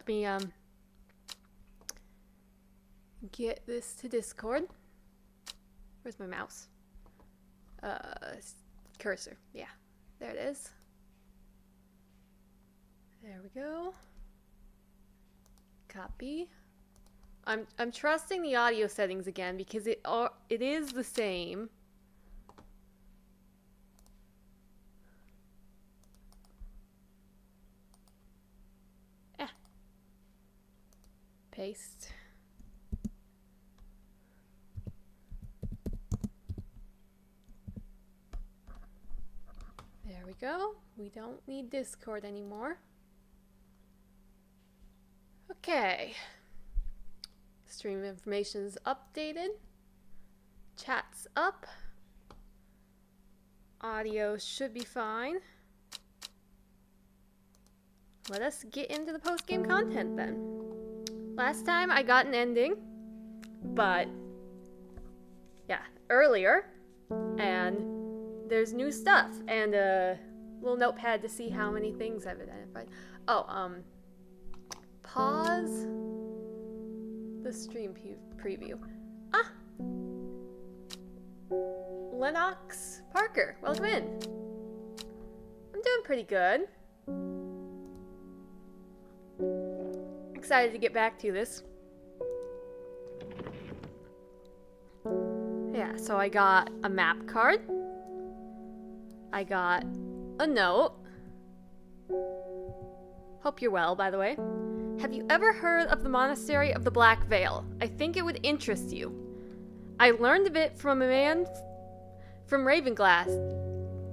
let me get this to Discord. Where's my mouse? Cursor. Yeah, there it is. There we go. Copy. I'm trusting the audio settings again because it is the same. Paste. There we go. We don't need Discord anymore. Okay. Stream information is updated. Chat's up. Audio should be fine. Let us get into the post-game content then. Last time I got an ending, but yeah, earlier, and there's new stuff and a little notepad to see how many things I've identified. Oh, pause the stream preview. Ah, Lennox Parker, welcome in. I'm doing pretty good. Excited to get back to this. Yeah, so I got a map card. I got a note. Hope you're well, by the way. Have you ever heard of the Monastery of the Black Veil? I think it would interest you. I learned of it from a man from Ravenglass.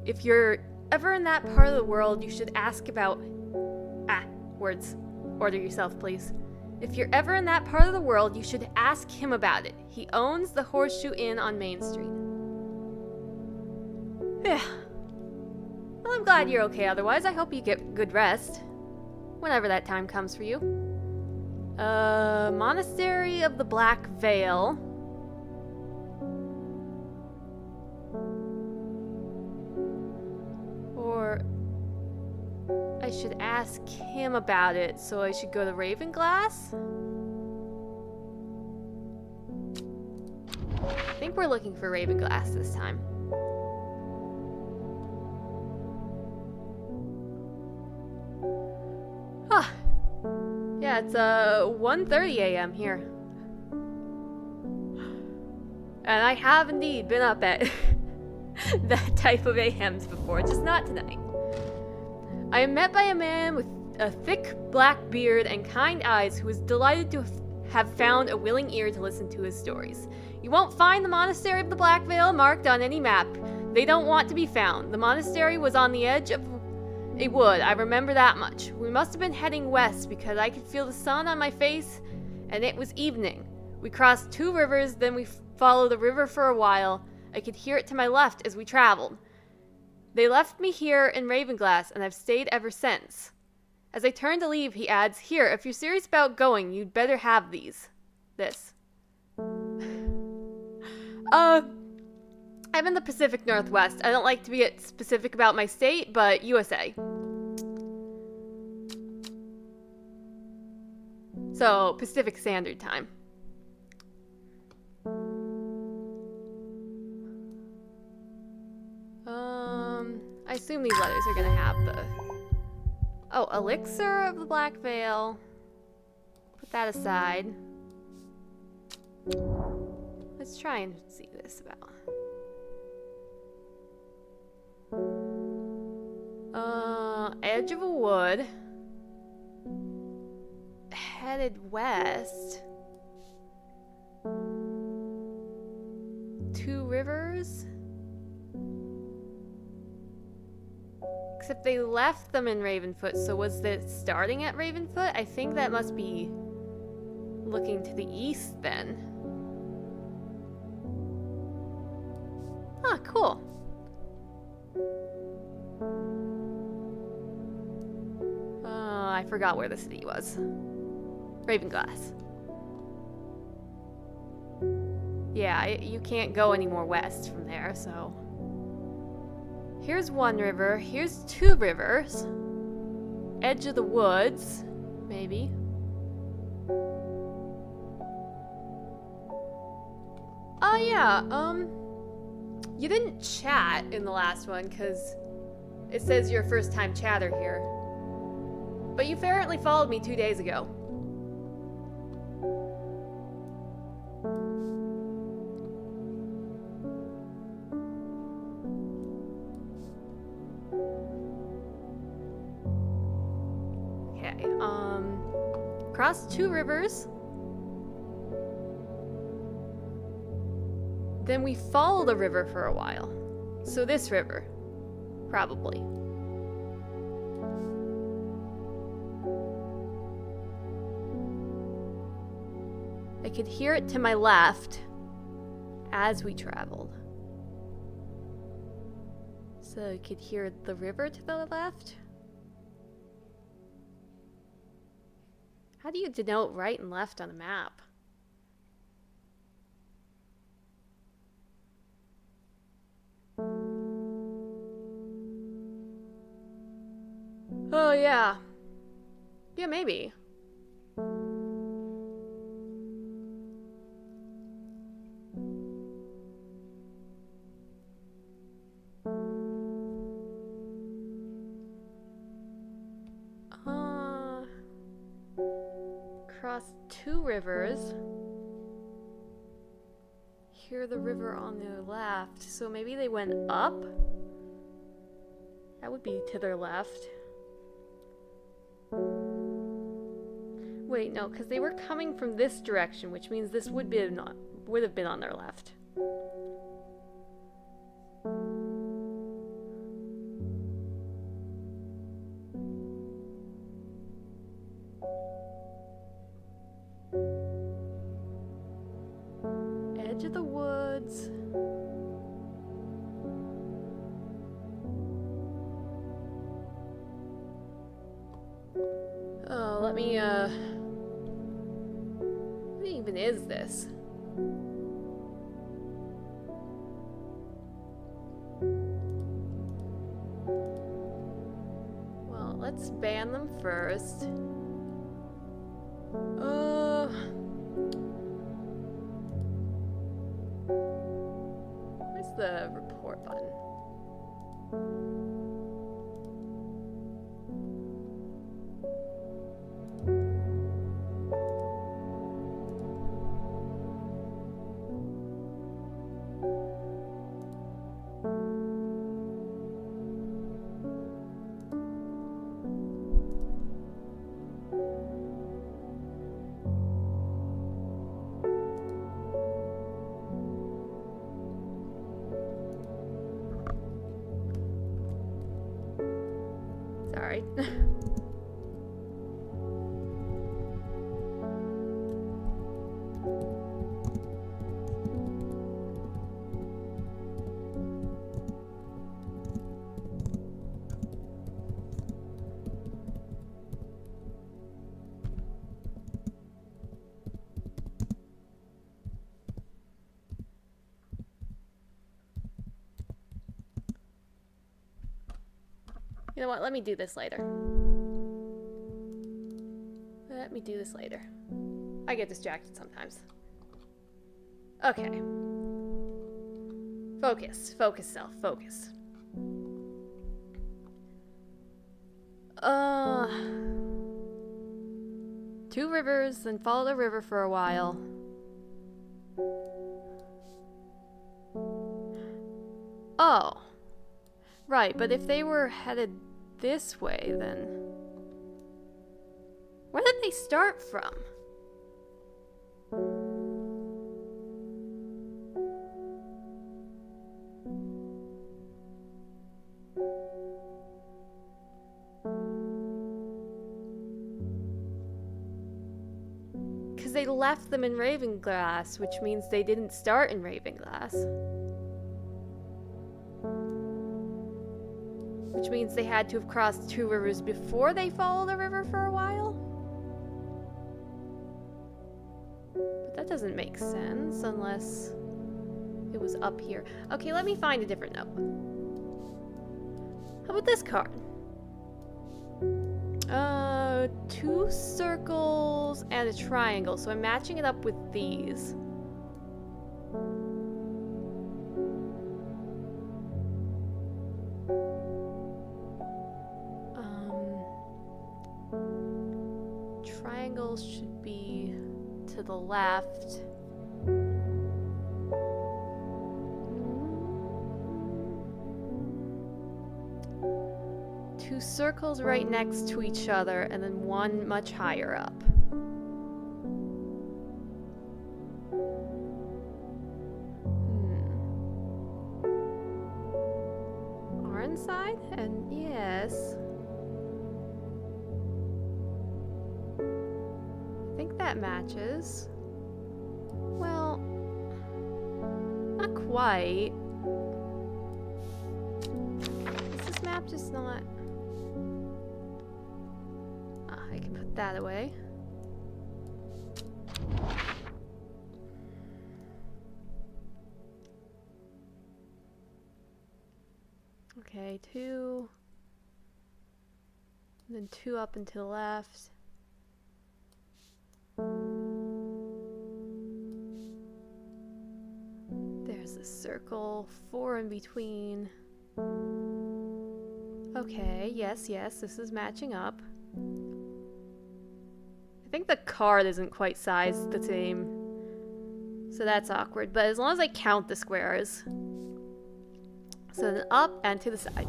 If you're ever in that part of the world, you should ask about... words. Order yourself, please. If you're ever in that part of the world, you should ask him about it. He owns the Horseshoe Inn on Main Street. Yeah. Well, I'm glad you're okay otherwise. I hope you get good rest. Whenever that time comes for you. Monastery of the Black Veil. Or... I should ask him about it, so I should go to Ravenglass? I think we're looking for Ravenglass this time. Ah, yeah, it's 1:30 a.m. here. And I have indeed been up at that type of AMs before, just not tonight. I am met by a man with a thick black beard and kind eyes who is delighted to have found a willing ear to listen to his stories. You won't find the Monastery of the Black Veil marked on any map. They don't want to be found. The monastery was on the edge of a wood, I remember that much. We must have been heading west because I could feel the sun on my face and it was evening. We crossed 2 rivers, then we followed the river for a while. I could hear it to my left as we traveled. They left me here in Ravenglass, and I've stayed ever since. As I turn to leave, he adds, "Here, if you're serious about going, you'd better have these." This. I'm in the Pacific Northwest. I don't like to be specific about my state, but USA. So, Pacific Standard Time. I assume these letters are gonna have the... Oh, Elixir of the Black Veil. Put that aside. Let's try and see this about. Edge of a wood. Headed west. 2 rivers. Except they left them in Ravenfoot, so was it starting at Ravenfoot? I think that must be looking to the east then. Ah, cool. I forgot where the city was. Ravenglass. Yeah, you can't go any more west from there, so... Here's 1 river. Here's 2 rivers. Edge of the woods, maybe. Oh yeah, you didn't chat in the last one because it says you're a first-time chatter here. But you apparently followed me 2 days ago. Okay, crossed 2 rivers. Then we followed the river for a while. So this river, probably. I could hear it to my left as we traveled. So I could hear the river to the left. How do you denote right and left on a map? Oh, yeah. Yeah, maybe. Cross 2 rivers. Hear the river on their left. So maybe they went up? That would be to their left. Wait, no, because they were coming from this direction, which means this would have been on their left. Edge of the woods. Oh, let me, what even is this? Well, let's ban them first. Where's the report button? Sorry. You know what? Let me do this later. Let me do this later. I get distracted sometimes. Okay. Focus. Focus, self. Focus. Two rivers, then follow the river for a while. Oh. Right, but if they were headed this way, then... where did they start from? Because they left them in Ravenglass, which means they didn't start in Ravenglass. Which means they had to have crossed two rivers before they followed the river for a while? But that doesn't make sense unless it was up here. Okay, let me find a different note. How about this card? 2 circles and a triangle, so I'm matching it up with these. Triangles should be to the left. Two circles right next to each other, and then one much higher up. Are inside? And yes. I think that matches. Well, not quite. Is this map just not... I can put that away. Okay, 2. And then 2 up and to the left. There's a circle, 4 in between. Okay, yes, this is matching up. I think the card isn't quite sized the same, so that's awkward, but as long as I count the squares. So then up and to the side.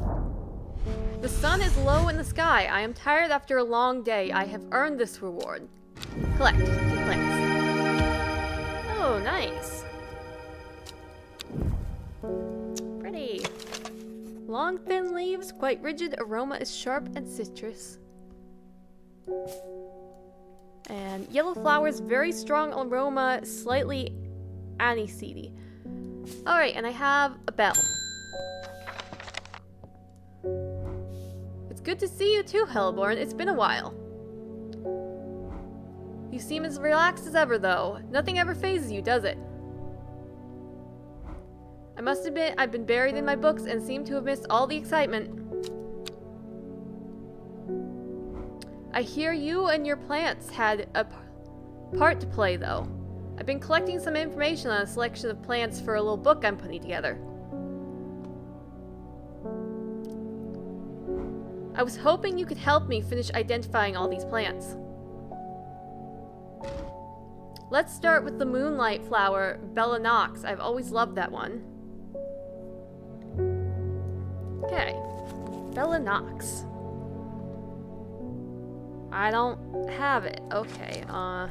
The sun is low in the sky. I am tired after a long day. I have earned this reward. Collect 2 plants. Oh, nice. Pretty. Long, thin leaves, quite rigid. Aroma is sharp and citrus. And yellow flowers, very strong aroma, slightly aniseedy. Alright, and I have a bell. It's good to see you too, Hellborn. It's been a while. You seem as relaxed as ever, though. Nothing ever phases you, does it? I must admit, I've been buried in my books and seem to have missed all the excitement. I hear you and your plants had a part to play, though. I've been collecting some information on a selection of plants for a little book I'm putting together. I was hoping you could help me finish identifying all these plants. Let's start with the moonlight flower, Bella Nox. I've always loved that one. Okay. Bella Nox. I don't have it. Okay, I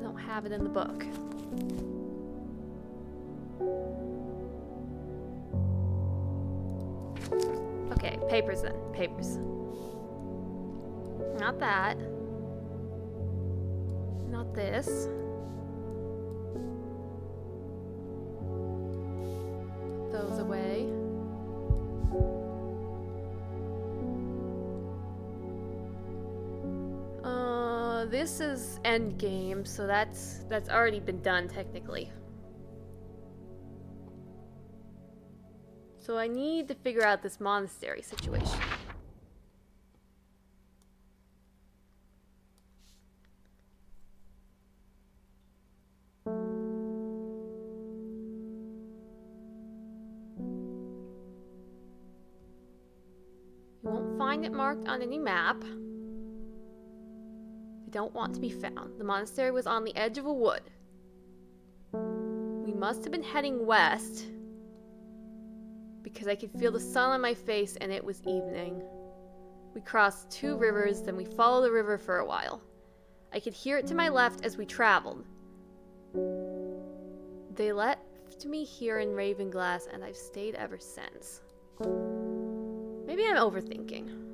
don't have it in the book. Okay, papers then. Papers. Not that. Not this. Put those away. This is endgame, so that's already been done technically. So I need to figure out this monastery situation. You won't find it marked on any map. They don't want to be found. The monastery was on the edge of a wood. We must have been heading west because I could feel the sun on my face and it was evening. We crossed 2 rivers, then we followed the river for a while. I could hear it to my left as we traveled. They left me here in Ravenglass and I've stayed ever since. Maybe I'm overthinking.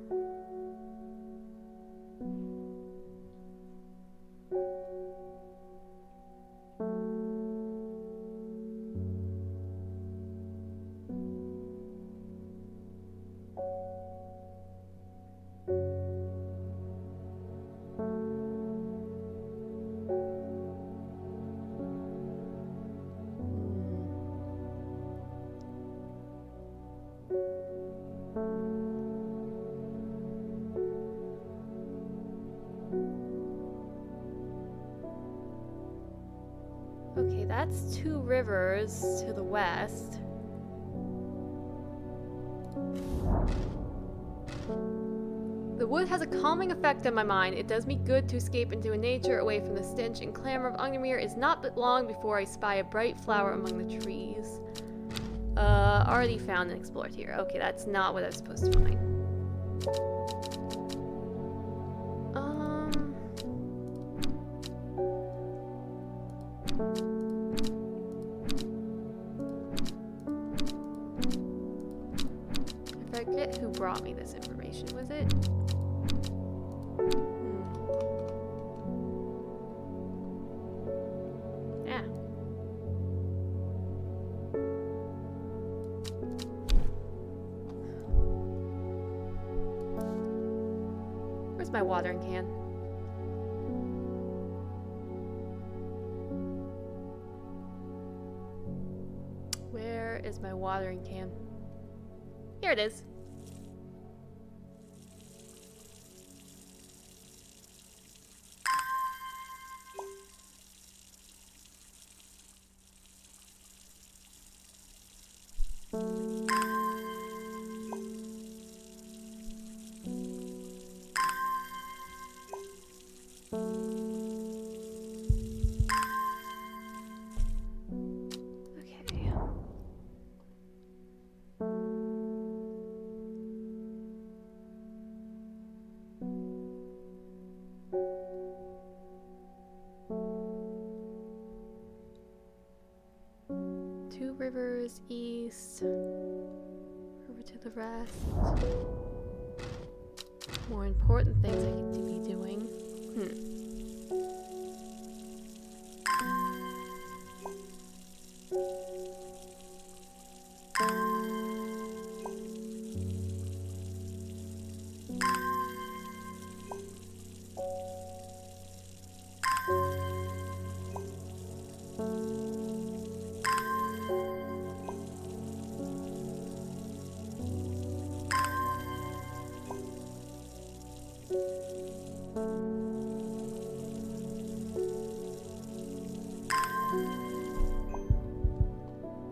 Okay, that's two rivers to the west. The wood has a calming effect on my mind. It does me good to escape into nature, away from the stench and clamor of Angermere. Is not but long before I spy a bright flower among the trees. Already found and explored here. Okay, that's not what I was supposed to find. I forget who brought me this information. Was it? Yeah. Where's my watering can? Where is my watering can? Here it is. Okay. Two rivers east, over to the rest. More important things I get to be doing.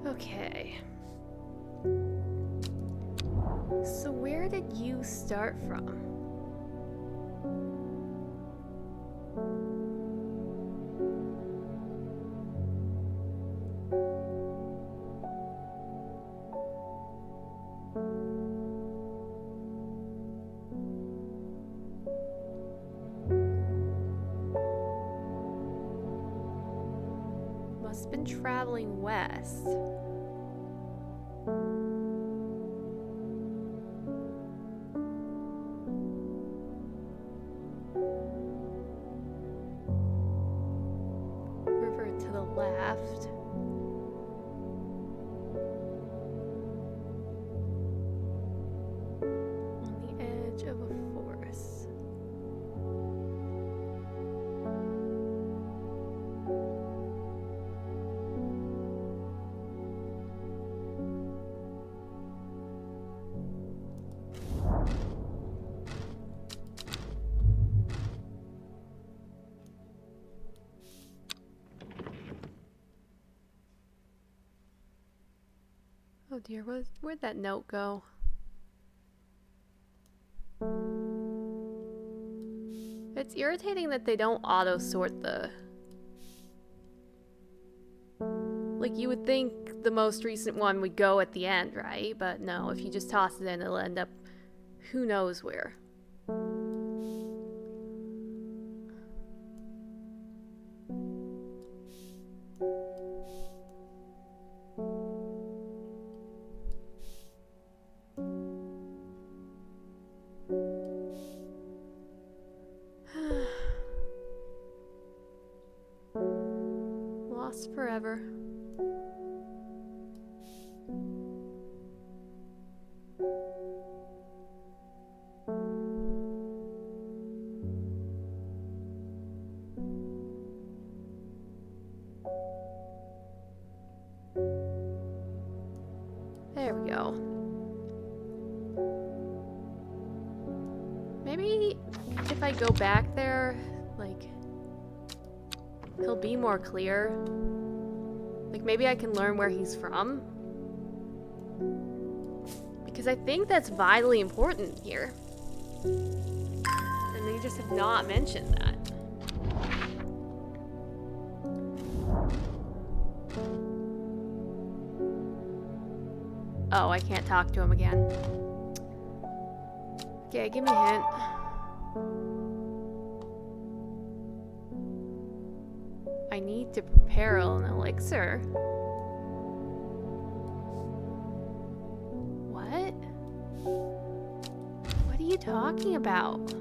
Okay. So where did you start from? Must have been traveling west. River to the left. On the edge of a forest. Oh dear, where'd that note go? It's irritating that they don't auto-sort the... Like, you would think the most recent one would go at the end, right? But no, if you just toss it in, it'll end up who knows where. Lost forever. There we go. Maybe if I go back there, like, he'll be more clear. Like, maybe I can learn where he's from? Because I think that's vitally important here. And they just have not mentioned that. Oh, I can't talk to him again. Okay, give me a hint. I need to prepare an elixir. What? What are you talking about?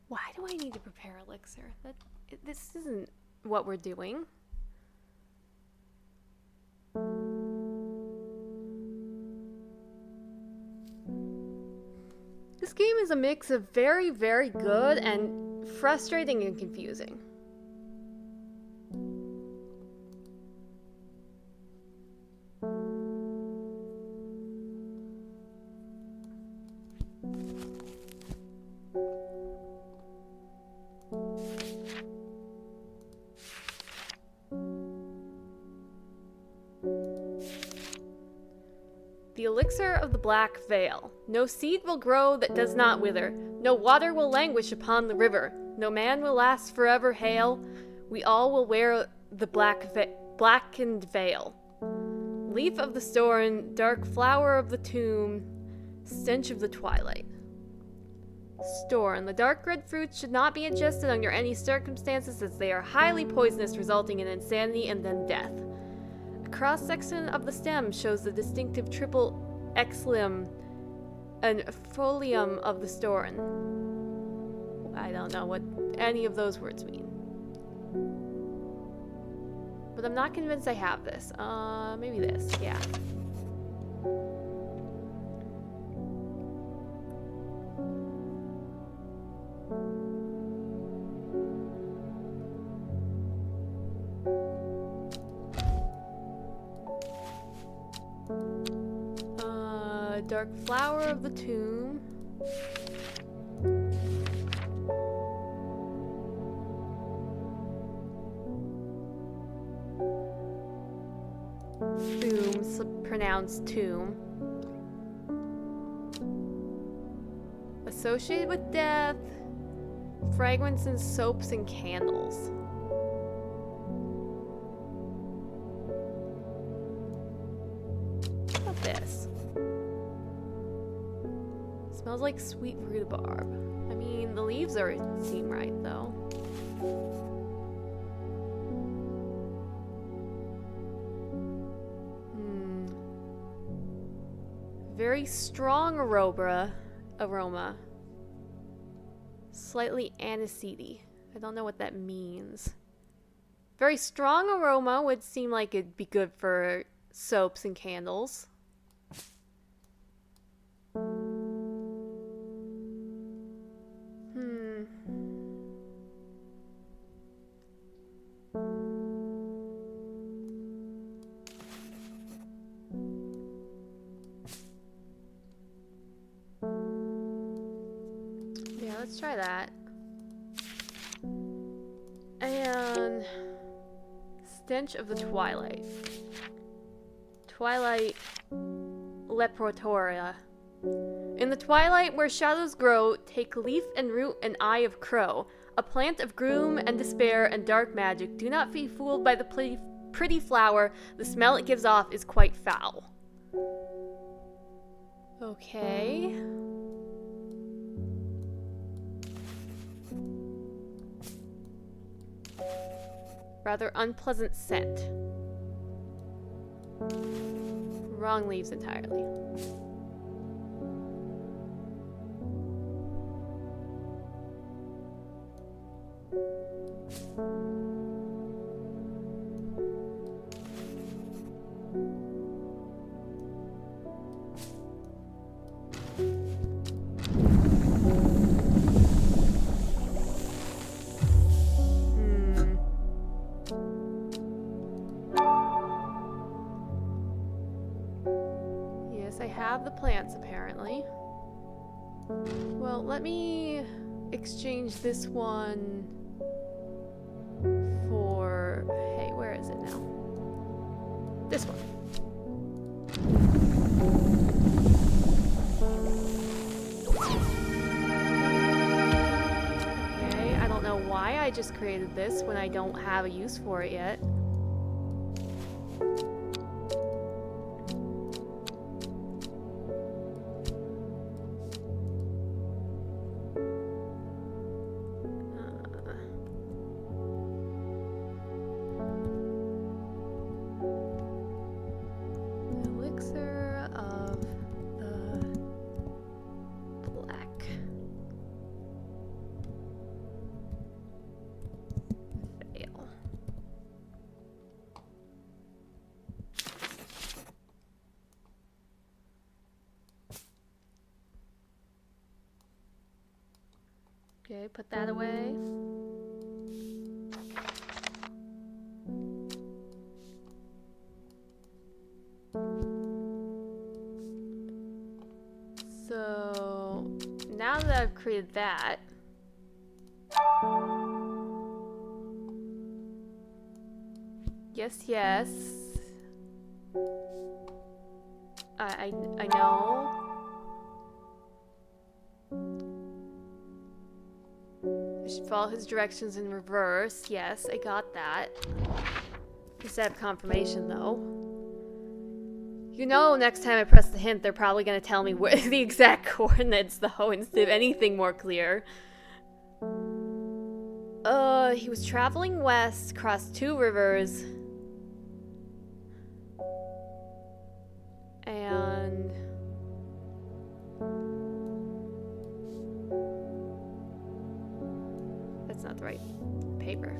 Why do I need to prepare elixir? This isn't what we're doing. This game is a mix of very, very good and frustrating and confusing. The elixir of the black veil. No seed will grow that does not wither. No water will languish upon the river. No man will last forever hail. We all will wear the blackened veil. Leaf of the storm, dark flower of the tomb, stench of the twilight. Storm. The dark red fruits should not be ingested under any circumstances, as they are highly poisonous, resulting in insanity and then death. A cross-section of the stem shows the distinctive triple exilium and folium of the storen. I don't know what any of those words mean. But I'm not convinced I have this. Maybe this, yeah. Dark flower of the tomb. Tomb, pronounced tomb. Associated with death, fragrance and soaps and candles. What about this? Smells like sweet rhubarb. I mean, the leaves seem right though. Very strong aroma. Slightly aniseedy. I don't know what that means. Very strong aroma would seem like it'd be good for soaps and candles. Let's try that. And stench of the twilight. Twilight leprotoria. In the twilight where shadows grow, take leaf and root and eye of crow, a plant of gloom and despair and dark magic. Do not be fooled by the pretty flower. The smell it gives off is quite foul. Okay. Rather unpleasant scent. Wrong leaves entirely. have the plants apparently. Well, let me exchange this one for... Hey, where is it now? This one. Okay, I don't know why I just created this when I don't have a use for it yet. Elixir of the Black Veil. Okay, put that away. So now that I've created that, yes, I know. I should follow his directions in reverse. Yes, I got that. Instead of confirmation, though. You know, next time I press the hint, they're probably going to tell me what the exact coordinates, though, instead of anything more clear. He was traveling west, crossed 2 rivers. And... that's not the right paper.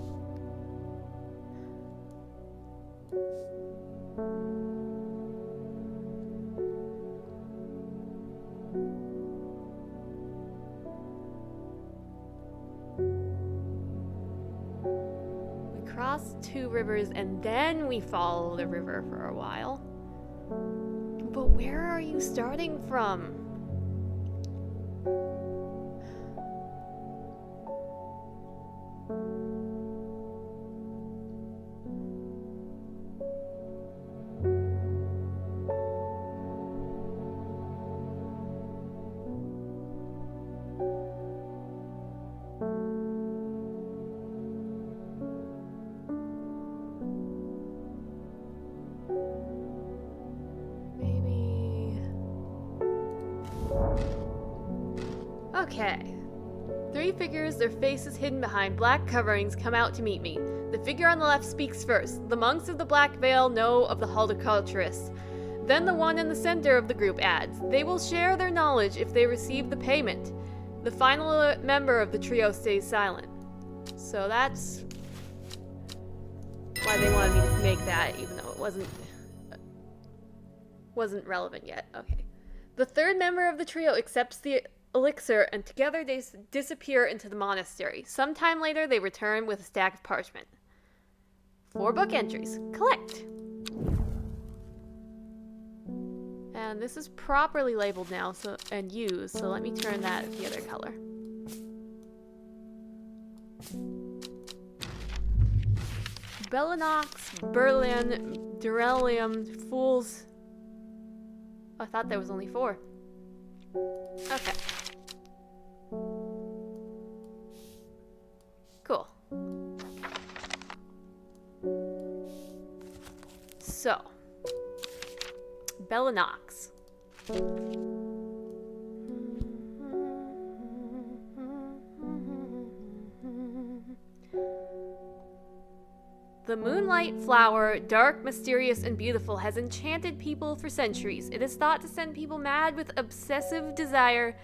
We crossed 2 rivers and then we follow the river for a while. But where are you starting from? Okay. 3 figures, their faces hidden behind black coverings, come out to meet me. The figure on the left speaks first. The monks of the Black Veil know of the Horticulturists. Then the one in the center of the group adds, they will share their knowledge if they receive the payment. The final member of the trio stays silent. So that's why they wanted me to make that, even though it wasn't relevant yet. Okay. The third member of the trio accepts the elixir, and together they disappear into the monastery. Sometime later, they return with a stack of parchment. 4 book entries. Collect. And this is properly labeled now and used, so let me turn that the other color. Bellinox, Berlin, Durelium, Fools. I thought there was only 4. Okay. Cool. So, Bellinox. The moonlight flower, dark, mysterious, and beautiful, has enchanted people for centuries. It is thought to send people mad with obsessive desire,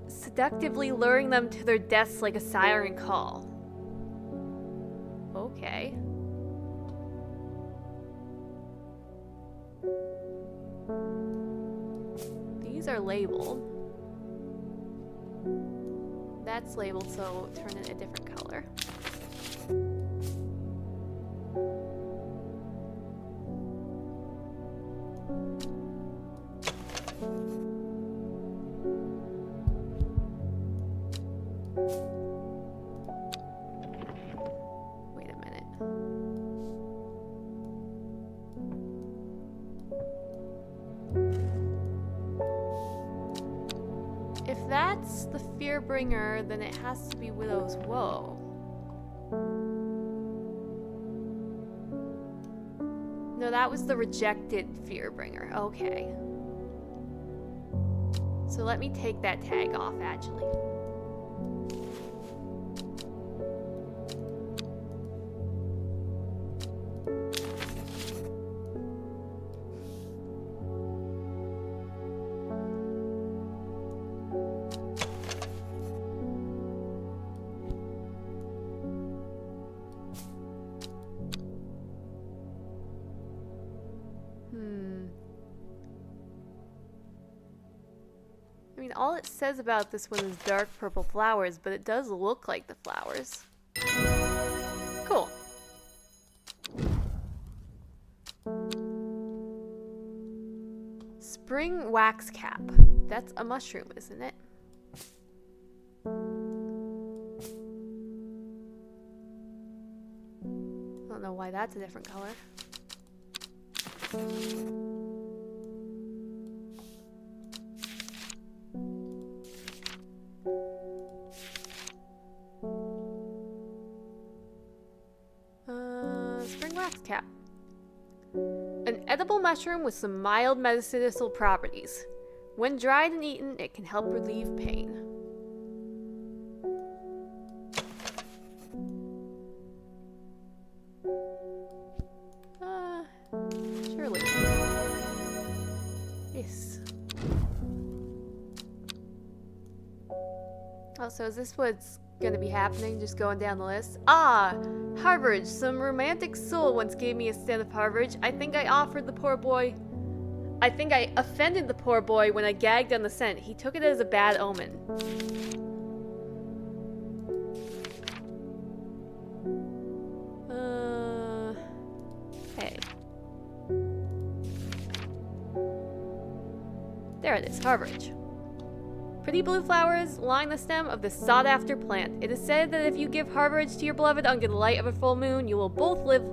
seductively luring them to their deaths like a siren call. Okay. These are labeled. That's labeled, so turn it a different color. Fearbringer, then it has to be Widow's Woe. No, that was the rejected Fearbringer. Okay. So let me take that tag off, actually. I mean, all it says about this one is dark purple flowers, but it does look like the flowers. Cool. Spring wax cap. That's a mushroom, isn't it? I don't know why that's a different color. Spring wax cap. An edible mushroom with some mild medicinal properties. When dried and eaten, it can help relieve pain. Surely. Yes. Oh, so is this what's gonna be happening? Just going down the list? Ah! Harvard. Some romantic soul once gave me a stand of Harvard. I think I offended the poor boy when I gagged on the scent. He took it as a bad omen. Hey. There it is, Harvard. Pretty blue flowers line the stem of this sought-after plant. It is said that if you give Harvard to your beloved under the light of a full moon, you will both live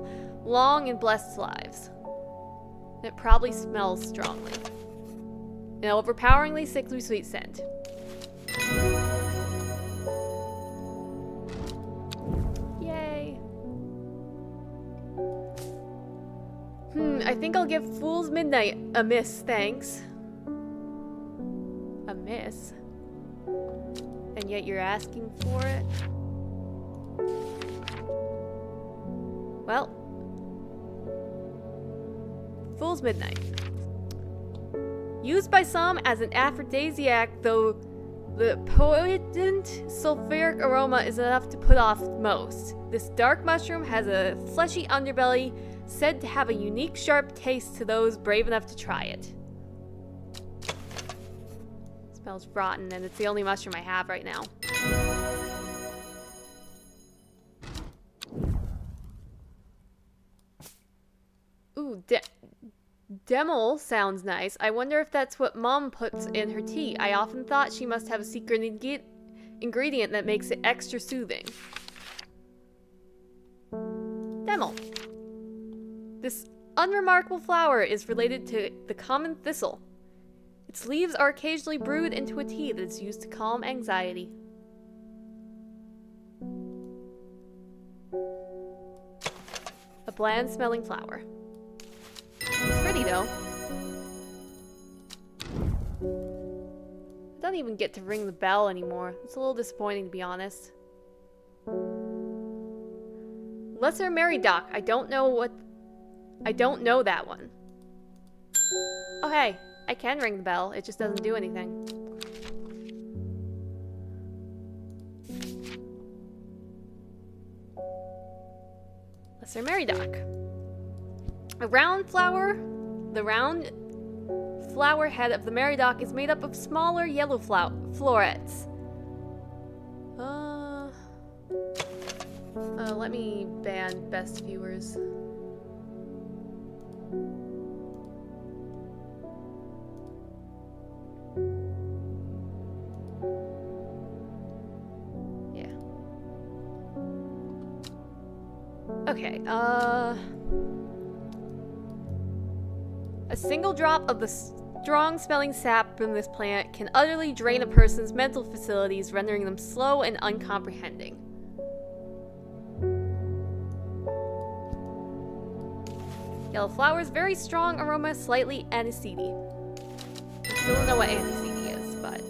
long and blessed lives. And it probably smells strongly. An overpoweringly sickly sweet scent. Yay. I think I'll give Fool's Midnight a miss, thanks. A miss? And yet you're asking for it? Well, Fool's Midnight. Used by some as an aphrodisiac, though the potent sulfuric aroma is enough to put off most. This dark mushroom has a fleshy underbelly, said to have a unique sharp taste to those brave enough to try it. Smells rotten, and it's the only mushroom I have right now. Ooh, Demel sounds nice. I wonder if that's what Mom puts in her tea. I often thought she must have a secret ingredient that makes it extra soothing. Demel. This unremarkable flower is related to the common thistle. Its leaves are occasionally brewed into a tea that is used to calm anxiety. A bland-smelling flower. It's pretty, though. I don't even get to ring the bell anymore. It's a little disappointing, to be honest. Lesser Meridoc. I don't know that one. Oh, hey. I can ring the bell, it just doesn't do anything. Lesser Meridoc. A round flower. The round flower head of the Meridoc is made up of smaller yellow florets. Let me ban best viewers. Okay, a single drop of the strong-smelling sap from this plant can utterly drain a person's mental facilities, rendering them slow and uncomprehending. Yellow flowers, very strong aroma, slightly aniseedy. Still don't know what aniseedy is, but...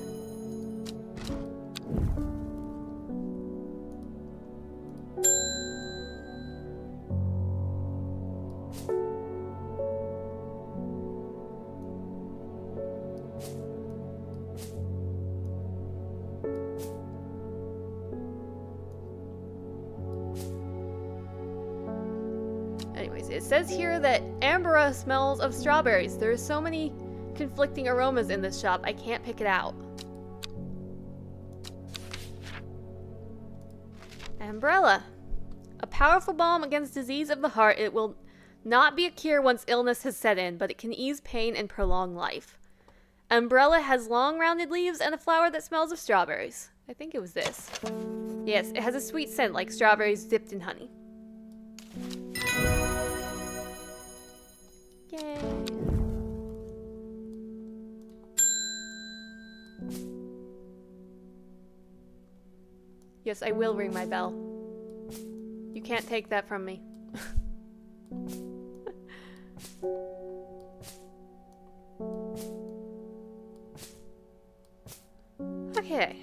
Anyways, it says here that Ambra smells of strawberries. There are so many conflicting aromas in this shop, I can't pick it out. Umbrella. A powerful balm against disease of the heart. It will not be a cure once illness has set in, but it can ease pain and prolong life. Umbrella has long rounded leaves and a flower that smells of strawberries. I think it was this. Yes, it has a sweet scent like strawberries dipped in honey. Yay. Yes, I will ring my bell. You can't take that from me. Okay.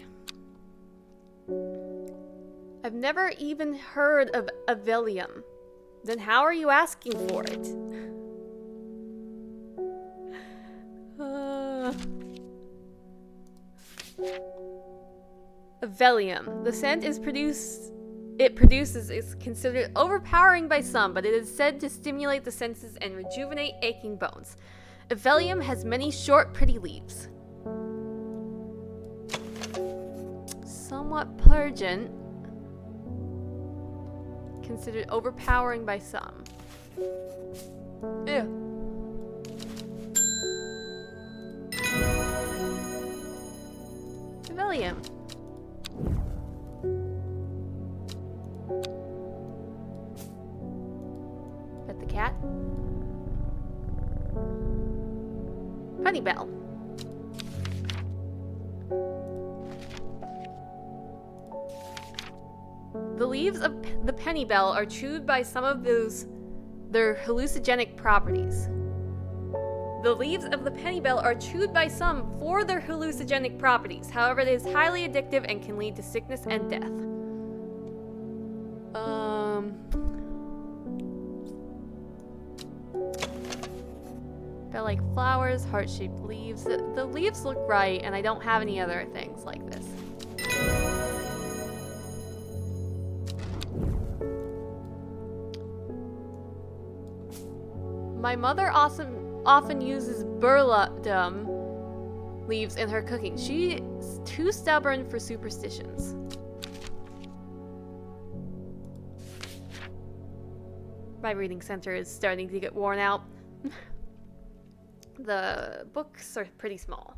I've never even heard of Avelium. Then how are you asking for it? Avelium. The scent it produces is considered overpowering by some, but it is said to stimulate the senses and rejuvenate aching bones. Avelium has many short, pretty leaves. Somewhat pungent. Considered overpowering by some. Ew. Avelium. Pet the cat. Honeybell. The leaves of the pennybell are chewed by some of their hallucinogenic properties. The leaves of the pennybell are chewed by some for their hallucinogenic properties. However, it is highly addictive and can lead to sickness and death. They're like flowers, heart-shaped leaves. The leaves look right, and I don't have any other things like this. My mother often uses burlap leaves in her cooking. She's too stubborn for superstitions. My reading center is starting to get worn out. The books are pretty small.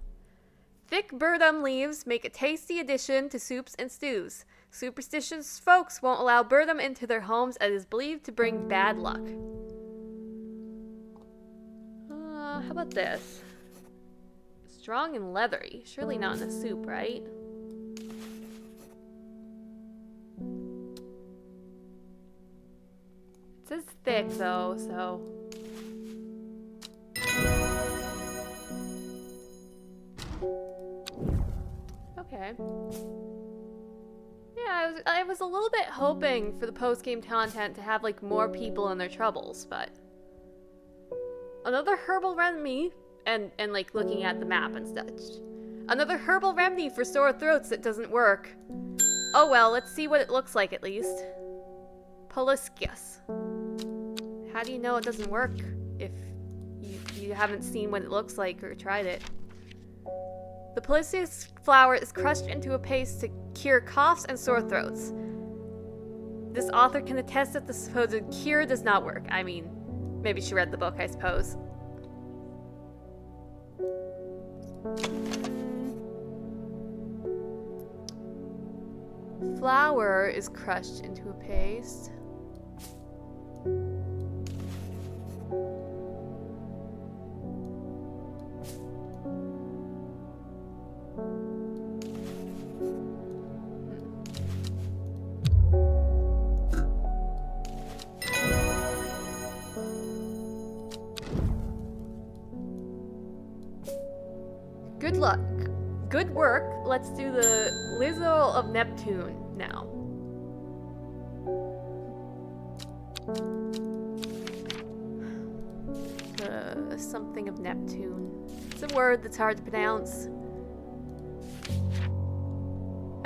Thick burdock leaves make a tasty addition to soups and stews. Superstitious folks won't allow burdock into their homes as it is believed to bring bad luck. How about this? Strong and leathery. Surely not in a soup, right? It says thick, though, so... Okay. Yeah, I was a little bit hoping for the post-game content to have, like, more people in their troubles, but... Another herbal remedy, and like looking at the map and such. Another herbal remedy for sore throats that doesn't work. Oh well, let's see what it looks like at least. Poliscus. How do you know it doesn't work if you haven't seen what it looks like or tried it? The poliscus flower is crushed into a paste to cure coughs and sore throats. This author can attest that the supposed cure does not work. I mean, maybe she read the book, I suppose. Flour is crushed into a paste. Good luck. Good work. Let's do the Lizzo of Neptune now. Something of Neptune. It's a word that's hard to pronounce.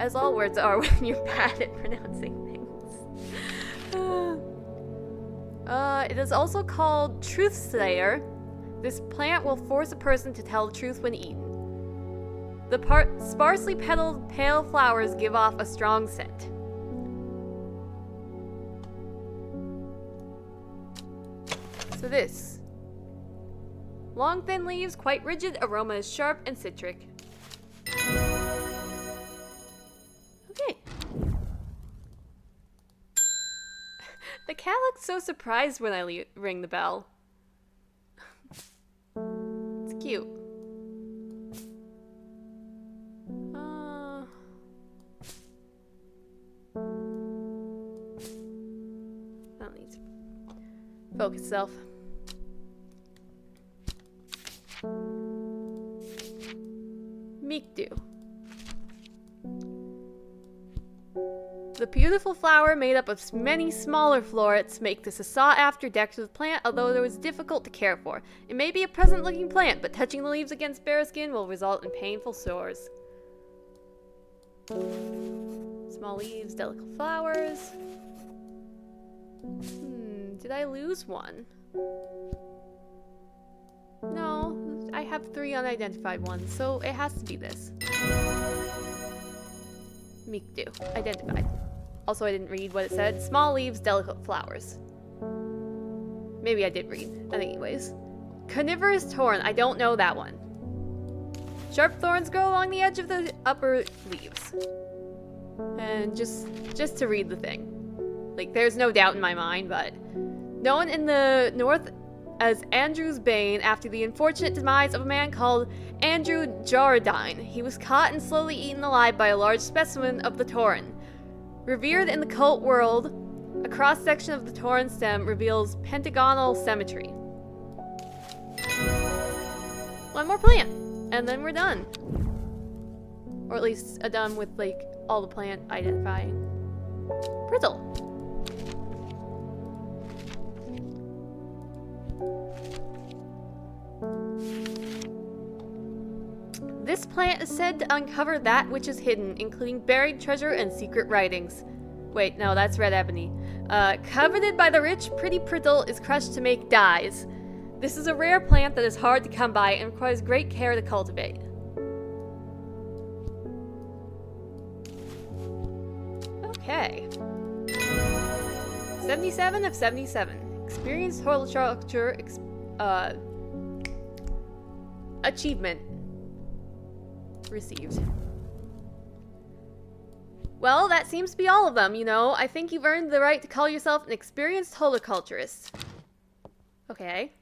As all words are when you're bad at pronouncing things. It is also called Truthsayer. This plant will force a person to tell the truth when eaten. The sparsely petaled pale flowers give off a strong scent. So this. Long thin leaves, quite rigid, aroma is sharp and citric. Okay. The cat looked so surprised when I ring the bell. It's cute. I don't need to focus self. Mikdu. The beautiful flower made up of many smaller florets make this a sought-after decorative plant, although it was difficult to care for. It may be a pleasant-looking plant, but touching the leaves against bare skin will result in painful sores. Small leaves, delicate flowers. Did I lose one? No, I have 3 unidentified ones, so it has to be this. Mikdu. Identified. Also, I didn't read what it said. Small leaves, delicate flowers. Maybe I did read. Anyways. Carnivorous thorn. I don't know that one. Sharp thorns grow along the edge of the upper leaves. And just to read the thing. Like, there's no doubt in my mind, but... known in the north as Andrew's Bane after the unfortunate demise of a man called Andrew Jardine. He was caught and slowly eaten alive by a large specimen of the Tauren. Revered in the cult world, a cross-section of the Tauren stem reveals pentagonal symmetry. One more plant, and then we're done. Or at least done with, like, all the plant identifying. Brittle. This plant is said to uncover that which is hidden, including buried treasure and secret writings. Wait, no, that's red ebony. Coveted by the rich, pretty brittle is crushed to make dyes. This is a rare plant that is hard to come by and requires great care to cultivate. Okay. 77 of 77. Experienced horticulture achievement received. Well, that seems to be all of them, you know. I think you've earned the right to call yourself an experienced horticulturist. Okay.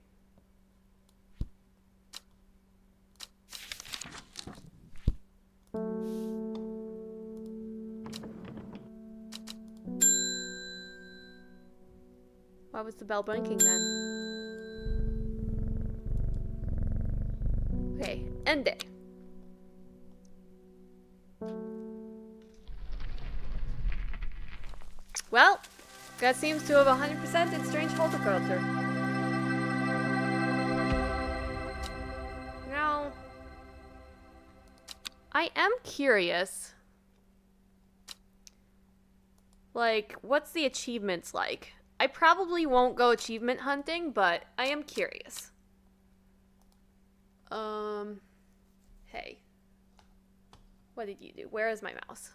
Why was the bell blinking then? Okay, end day. Well, that seems to have 100%ed strange horticulture. Now, I am curious. Like, what's the achievements like? I probably won't go achievement hunting, but I am curious. Hey. What did you do? Where is my mouse?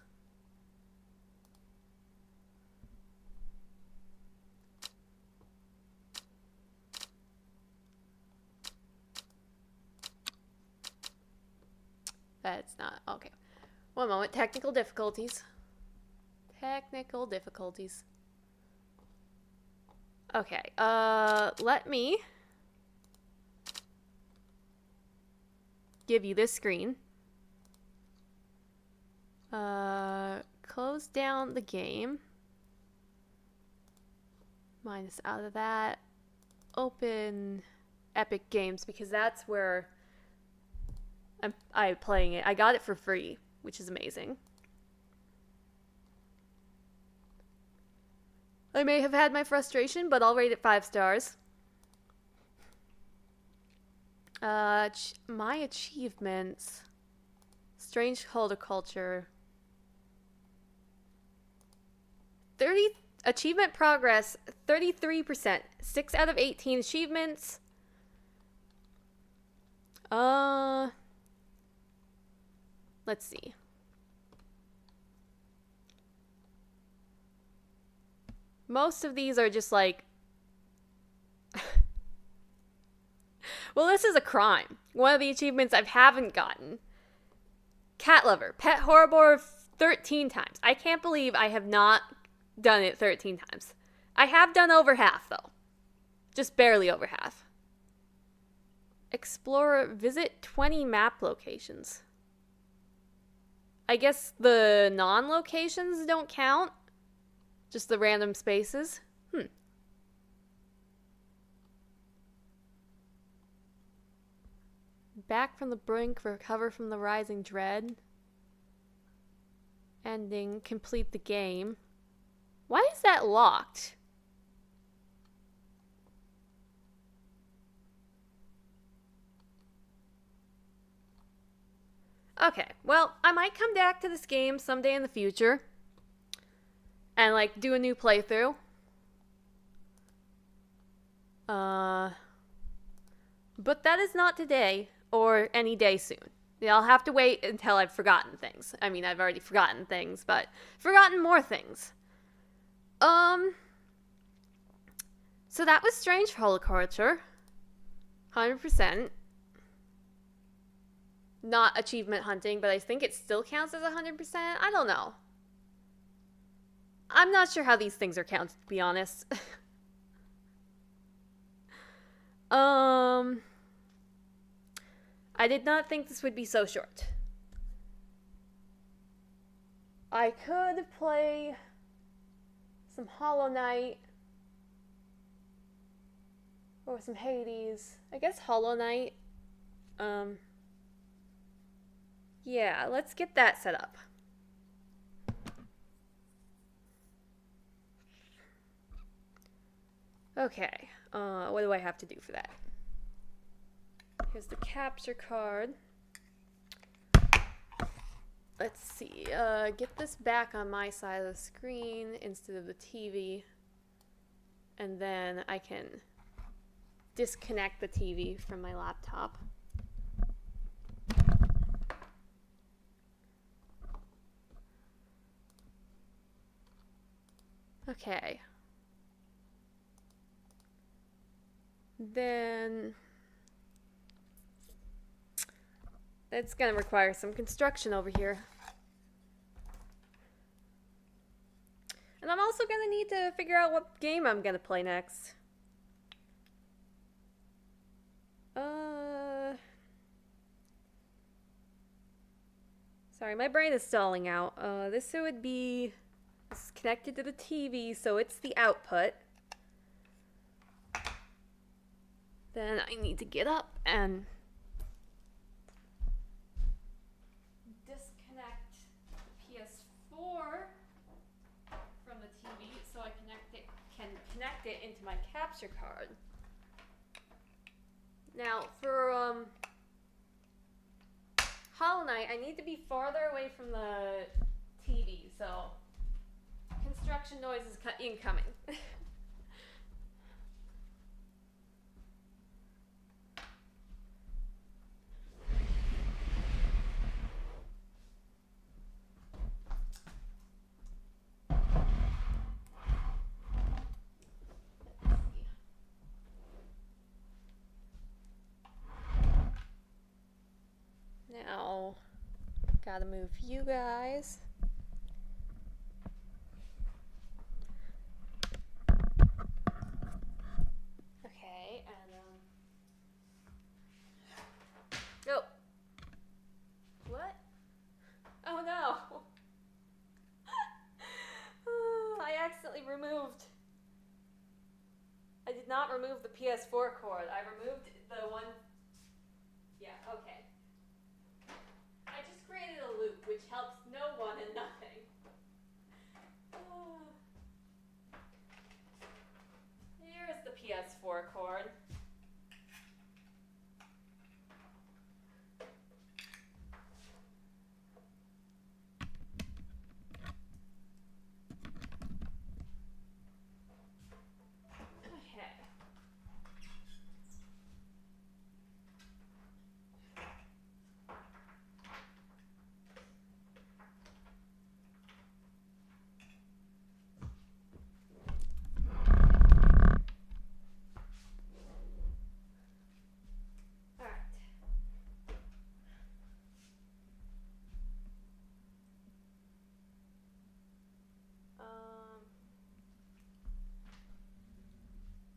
That's not... okay. One moment. Technical difficulties. Technical difficulties. Okay. Let me give you this screen. Close down the game. Minus out of that. Open Epic Games, because that's where I'm playing it. I got it for free, which is amazing. I may have had my frustration, but I'll rate it 5 stars. My achievements. Strange horticulture. 30 achievement progress, 33%. 6 out of 18 achievements. Let's see. Most of these are just like... Well, this is a crime. One of the achievements I haven't gotten. Cat lover. Pet horror 13 times. I can't believe I have not done it 13 times. I have done over half, though. Just barely over half. Explore, visit 20 map locations. I guess the non-locations don't count. Just the random spaces. Back from the brink, recover from the rising dread. Ending, complete the game. Why is that locked? Okay, well, I might come back to this game someday in the future. And, like, do a new playthrough. But that is not today. Or any day soon. I'll have to wait until I've forgotten things. I mean, I've already forgotten things, but forgotten more things. So that was Strange Horticulture. 100%. Not achievement hunting, but I think it still counts as 100%. I don't know. I'm not sure how these things are counted, to be honest. I did not think this would be so short. I could play some Hollow Knight or some Hades. I guess Hollow Knight. Yeah, let's get that set up. Okay, what do I have to do for that? Here's the capture card. Let's see, get this back on my side of the screen instead of the TV. And then I can disconnect the TV from my laptop. Okay. Then it's gonna require some construction over here. And I'm also gonna need to figure out what game I'm gonna play next. Sorry, my brain is stalling out. This would be connected to the TV, so it's the output. Then I need to get up and disconnect the PS4 from the TV so I can connect it into my capture card. Now, for Hollow Knight, I need to be farther away from the TV, so construction noise is incoming. Now, gotta move you guys. Okay, and oh. What? Oh no! I accidentally removed. I did not remove the PS4 cord. I removed the one. Yeah, okay. which helps no one and nothing. Here's the PS4 cord.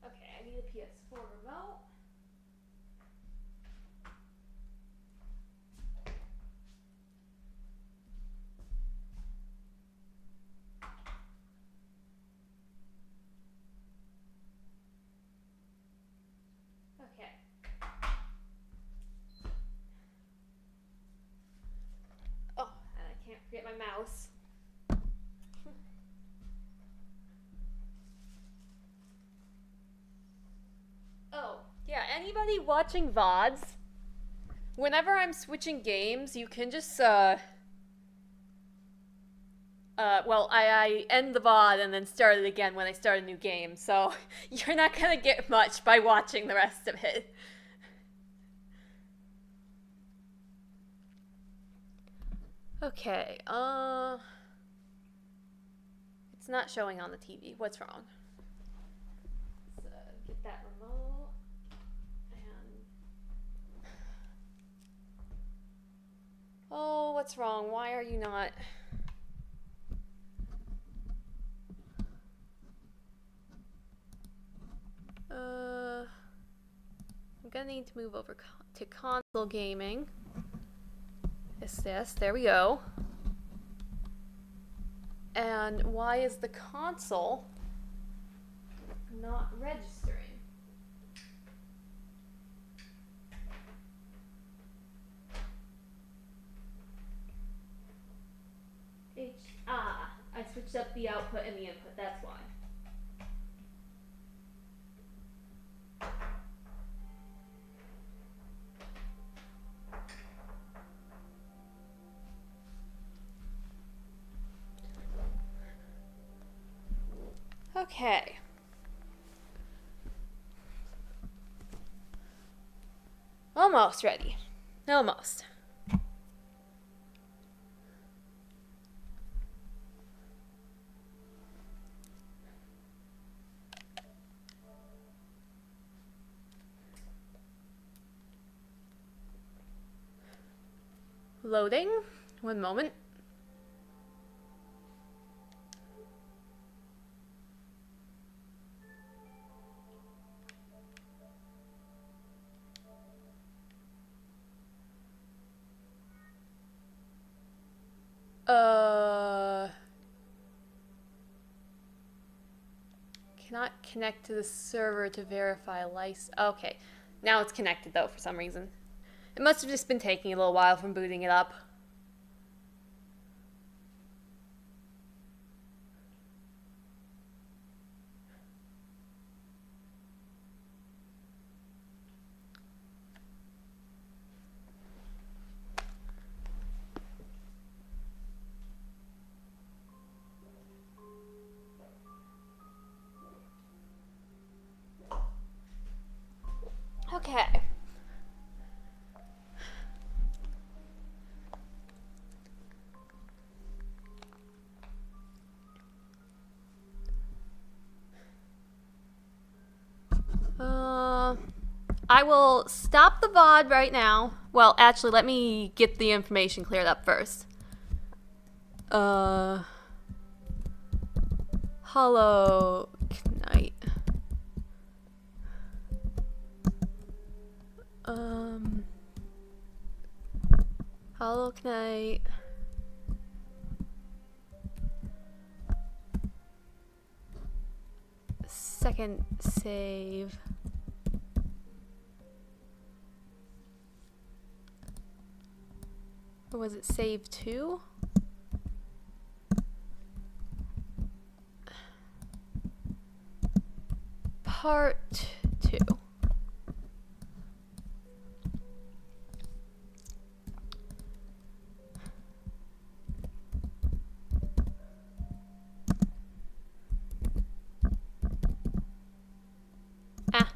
Okay, I need a PS4 remote. Okay. Oh, and I can't forget my mouse. Oh, yeah, anybody watching VODs? Whenever I'm switching games, you can just, well, I end the VOD and then start it again when I start a new game, so you're not gonna get much by watching the rest of it. Okay, it's not showing on the TV. What's wrong? So, get that remote, and... Oh, what's wrong? Why are you not... I'm gonna need to move over to console gaming. This, there we go. And why is the console not registering? I switched up the output and the input, that's why. Okay. Almost ready. Almost. Loading. One moment. Cannot connect to the server to verify license. Okay. Now it's connected though for some reason. It must have just been taking a little while from booting it up. Okay. I will stop the VOD right now. Well, actually, let me get the information cleared up first. Hello, Knight. Hello, Knight. Second save. Or was it save 2? part 2. Ah.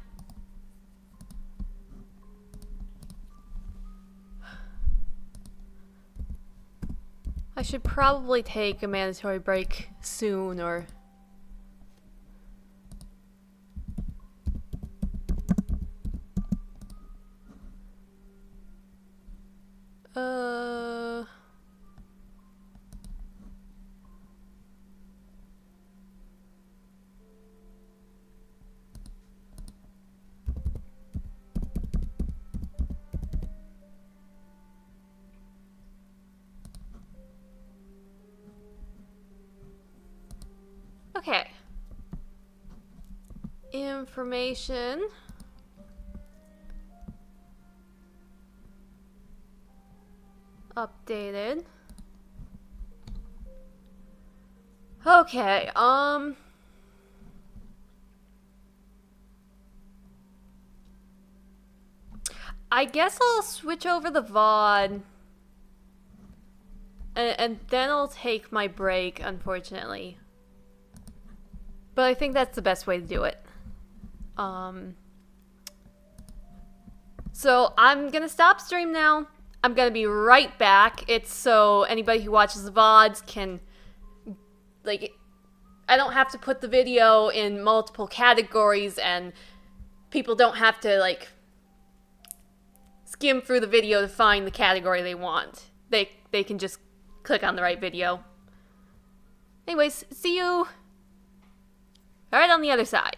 I should probably take a mandatory break soon, or... Okay. Information. Updated. Okay, I guess I'll switch over the VOD. And then I'll take my break, unfortunately. But I think that's the best way to do it. So I'm gonna stop stream now. I'm gonna be right back. It's so anybody who watches the VODs can, like, I don't have to put the video in multiple categories and people don't have to, like, skim through the video to find the category they want. They can just click on the right video. Anyways, see you right on the other side.